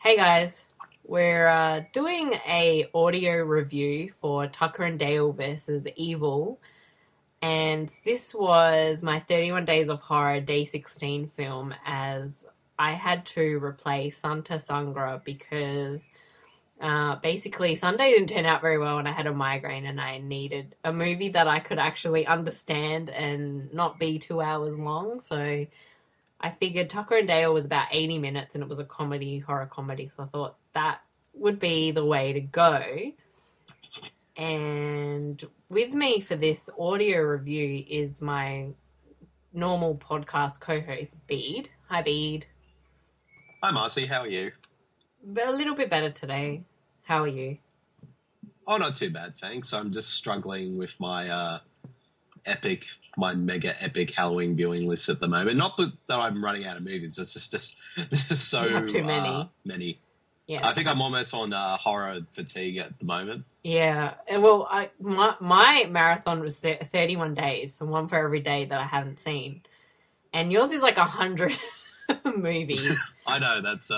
Hey guys, we're doing a audio review for Tucker and Dale versus Evil, and this was my 31 Days of Horror Day 16 film as I had to replace Santa Sangra because basically Sunday didn't turn out very well and I had a migraine and I needed a movie that I could actually understand and not be 2 hours long, so I figured Tucker and Dale was about 80 minutes and it was a comedy, horror comedy. So I thought that would be the way to go. And with me for this audio review is my normal podcast co-host, Bede. Hi, Bede. Hi, Marcey. How are you? But a little bit better today. How are you? Oh, not too bad, thanks. I'm just struggling with my mega epic Halloween viewing list at the moment. Not that I'm running out of movies. It's just so You have too many. many. Yes. I think I'm almost on horror fatigue at the moment. Yeah. Well, my marathon was 31 days, so one for every day that I haven't seen. And yours is like 100 movies. I know, that's,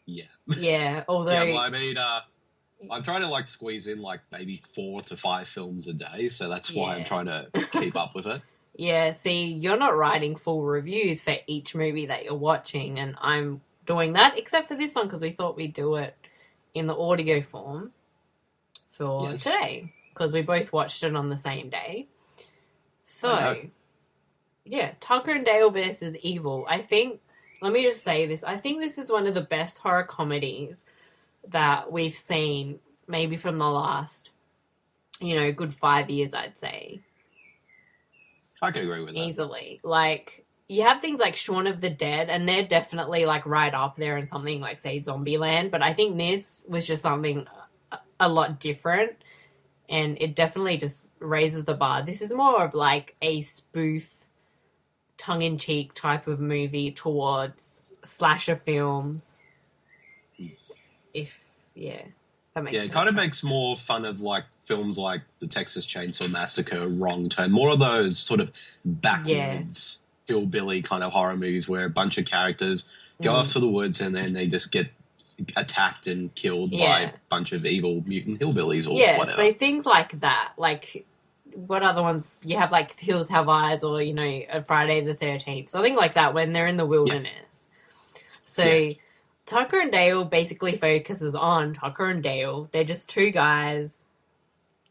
yeah. Yeah, although... Yeah, well, I mean, I'm trying to, squeeze in, maybe 4 to 5 films a day, so that's why I'm trying to keep up with it. Yeah, see, you're not writing full reviews for each movie that you're watching, and I'm doing that, except for this one, because we thought we'd do it in the audio form for today, because we both watched it on the same day. So, yeah, Tucker and Dale versus Evil. Let me just say this, I think this is one of the best horror comedies that we've seen, maybe from the last, good 5 years, I'd say. I can agree with that. Easily. You have things like Shaun of the Dead, and they're definitely, right up there in something like, say, Zombieland, but I think this was just something a lot different, and it definitely just raises the bar. This is more of, a spoof, tongue-in-cheek type of movie towards slasher films. That makes sense. It kind of makes more fun of films like the Texas Chainsaw Massacre, Wrong Turn, more of those sort of backwards hillbilly kind of horror movies where a bunch of characters go off to the woods and then they just get attacked and killed by a bunch of evil mutant hillbillies or whatever. So things like that, what other ones you have, Hills Have Eyes, or a Friday the 13th, something like that, when they're in the wilderness. Tucker and Dale basically focuses on Tucker and Dale. They're just two guys.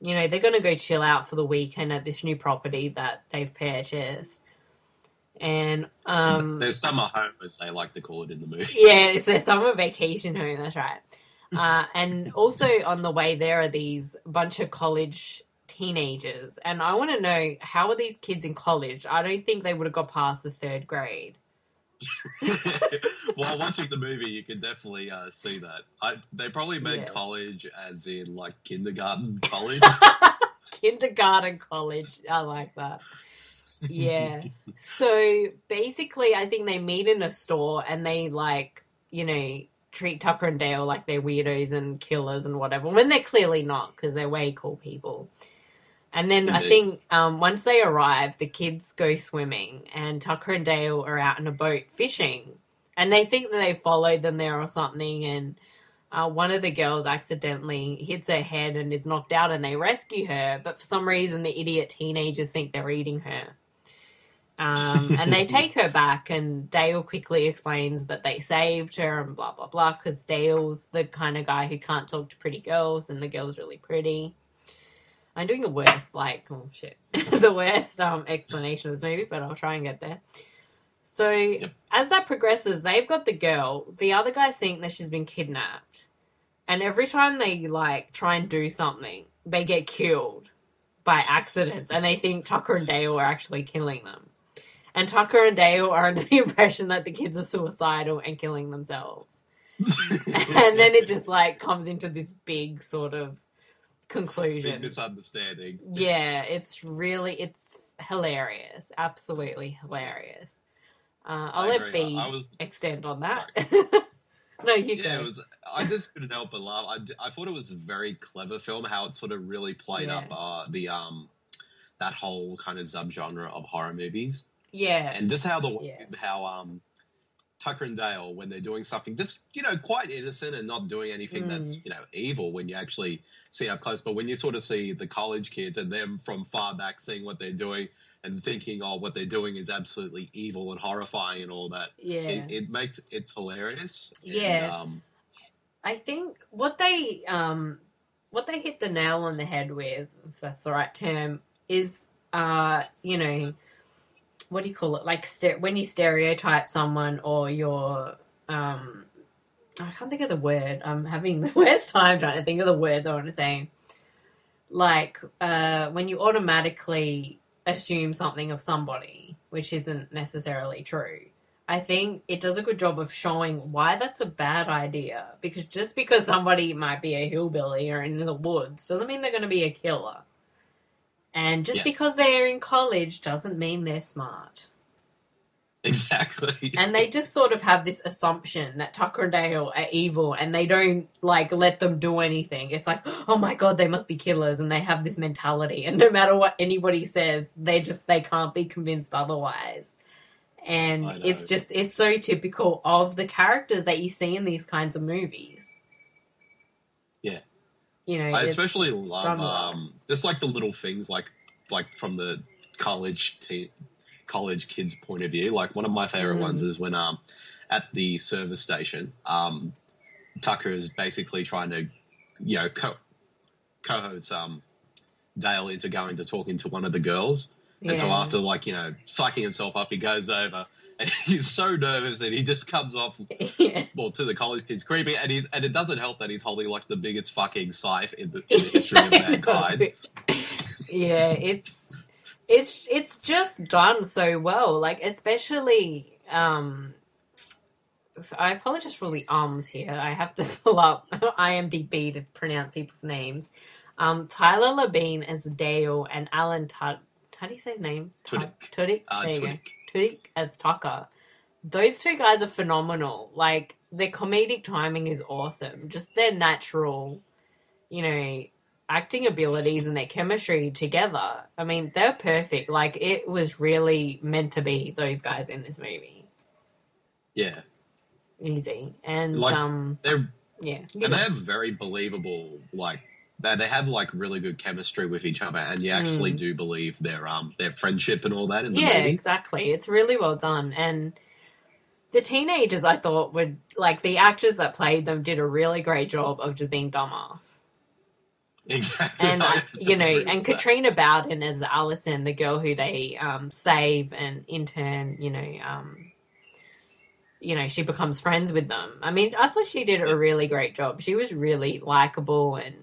They're going to go chill out for the weekend at this new property that they've purchased. And their summer home, as they like to call it in the movie. Yeah, it's their summer vacation home, that's right. And also on the way there are these bunch of college teenagers. And I want to know, how are these kids in college? I don't think they would have got past the 3rd grade. While watching the movie, you can definitely see that. They probably meant college as in kindergarten college. Kindergarten college. I like that. Yeah. So basically, I think they meet in a store and they treat Tucker and Dale like they're weirdos and killers and whatever, when they're clearly not, because they're way cool people. And then I think once they arrive, the kids go swimming and Tucker and Dale are out in a boat fishing. And they think that they followed them there or something. And one of the girls accidentally hits her head and is knocked out and they rescue her. But for some reason, the idiot teenagers think they're eating her. And they take her back and Dale quickly explains that they saved her and blah, blah, blah. Because Dale's the kind of guy who can't talk to pretty girls and the girl's really pretty. I'm doing the worst, the worst explanation of this movie, but I'll try and get there. So, as that progresses, they've got the girl. The other guys think that she's been kidnapped. And every time they, try and do something, they get killed by accidents. And they think Tucker and Dale are actually killing them. And Tucker and Dale are under the impression that the kids are suicidal and killing themselves. And then it just, comes into this big sort of conclusion. Big misunderstanding. Yeah, it's hilarious. Absolutely hilarious. I'll let B extend on that. No, you go. I just couldn't help but laugh. I thought it was a very clever film, how it sort of really played up that whole kind of subgenre of horror movies. Yeah. And just how Tucker and Dale, when they're doing something just, quite innocent and not doing anything that's, evil when you actually see it up close. But when you sort of see the college kids and them from far back seeing what they're doing and thinking, oh, what they're doing is absolutely evil and horrifying and all that, it's hilarious. Yeah. And, I think what they hit the nail on the head with, if that's the right term, is, what do you call it? Like when you stereotype someone or you're, I can't think of the word. I'm having the worst time trying to think of the words I want to say. Like, when you automatically assume something of somebody, which isn't necessarily true. I think it does a good job of showing why that's a bad idea. Because just because somebody might be a hillbilly or in the woods doesn't mean they're going to be a killer. And just because they're in college doesn't mean they're smart. Exactly. And they just sort of have this assumption that Tucker and Dale are evil and they don't, let them do anything. It's like, oh my God, they must be killers, and they have this mentality. And no matter what anybody says, they can't be convinced otherwise. And it's so typical of the characters that you see in these kinds of movies. Yeah. I especially love just the little things like from the college kids' point of view. Like one of my favorite ones is when at the service station, Tucker is basically trying to cohort Dale into going to talking to one of the girls. And so after psyching himself up, he goes over and he's so nervous that he just comes off to the college kids creepy, and it doesn't help that he's holding the biggest fucking scythe in the history of mankind. Yeah, it's just done so well. Especially so I apologize for the ums here. I have to pull up IMDb to pronounce people's names. Tyler Labine as Dale and Alan how do you say his name? Tudyk. Tudyk? There you go. Tudyk as Tucker. Those two guys are phenomenal. Their comedic timing is awesome. Just their natural, acting abilities and their chemistry together. I mean, they're perfect. It was really meant to be those guys in this movie. Yeah. Easy. And, they're... Yeah. And they have very believable, they have really good chemistry with each other, and you actually do believe their friendship and all that in the movie. Yeah, exactly. It's really well done. And the teenagers, I thought, would the actors that played them did a really great job of just being dumbass. Exactly. And and Katrina Bowden as Allison, the girl who they save and in turn, she becomes friends with them. I mean, I thought she did a really great job. She was really likable, and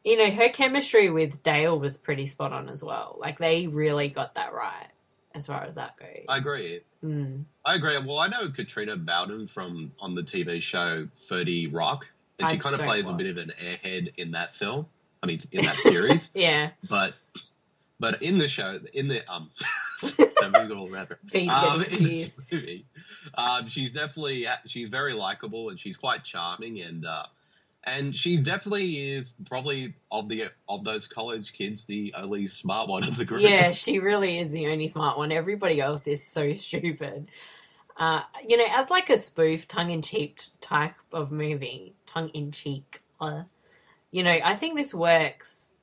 her chemistry with Dale was pretty spot on as well. They really got that right as far as that goes. I agree. I agree. Well, I know Katrina Bowden from on the TV show 30 Rock, and she kind of plays a bit of an airhead in that film. I mean, in that series. Yeah. But in the show, in this movie, she's very likable, and she's quite charming, and she definitely is probably of those college kids the only smart one of the group. Yeah, she really is the only smart one. Everybody else is so stupid. As a spoof, tongue-in-cheek type of movie, tongue-in-cheek, I think this works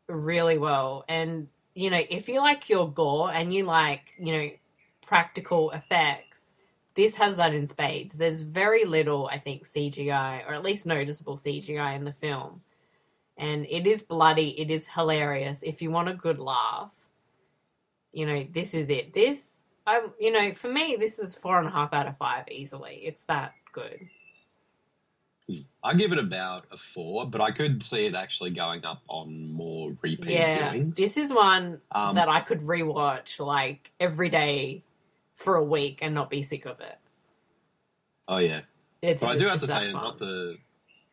really well. And, if you like your gore and you like, practical effects, this has that in spades. There's very little, I think, CGI, or at least noticeable CGI in the film. And it is bloody. It is hilarious. If you want a good laugh, this is it. For me, this is 4.5 out of 5 easily. It's that good. I give it about a 4, but I could see it actually going up on more repeat viewings. This is one that I could rewatch every day for a week and not be sick of it. Oh yeah, but I do have to say, not to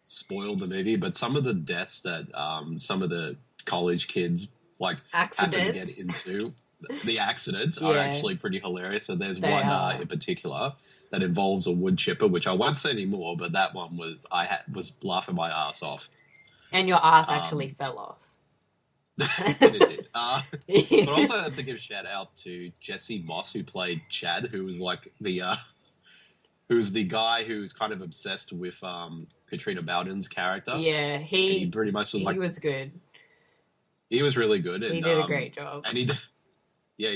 spoil the movie, but some of the deaths that some of the college kids happen to get into, the accidents are actually pretty hilarious. So there's one in particular that involves a wood chipper, which I won't say anymore, but that one was laughing my ass off. And your ass actually fell off. It did. But also I have to give a shout out to Jesse Moss, who played Chad, who was the who's the guy who's kind of obsessed with Katrina Bowden's character. Yeah, And he pretty much was he was good. He was really good. And, he did a great job. And he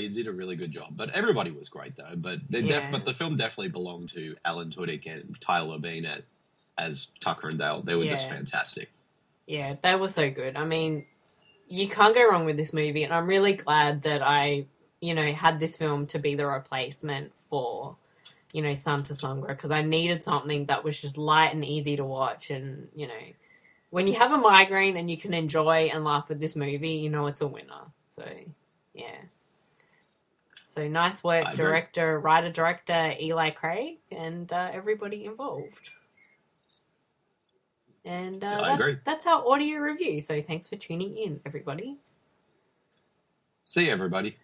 did a really good job. But everybody was great, though. But but the film definitely belonged to Alan Tudyk and Tyler Bean as Tucker and Dale. They were just fantastic. Yeah, they were so good. I mean, you can't go wrong with this movie, and I'm really glad that I, had this film to be the replacement for, Santa Sombra, because I needed something that was just light and easy to watch, and, when you have a migraine and you can enjoy and laugh with this movie, it's a winner. So, yeah. So, nice work, writer-director Eli Craig, and everybody involved. And I agree. That's our audio review. So thanks for tuning in, everybody. See you, everybody.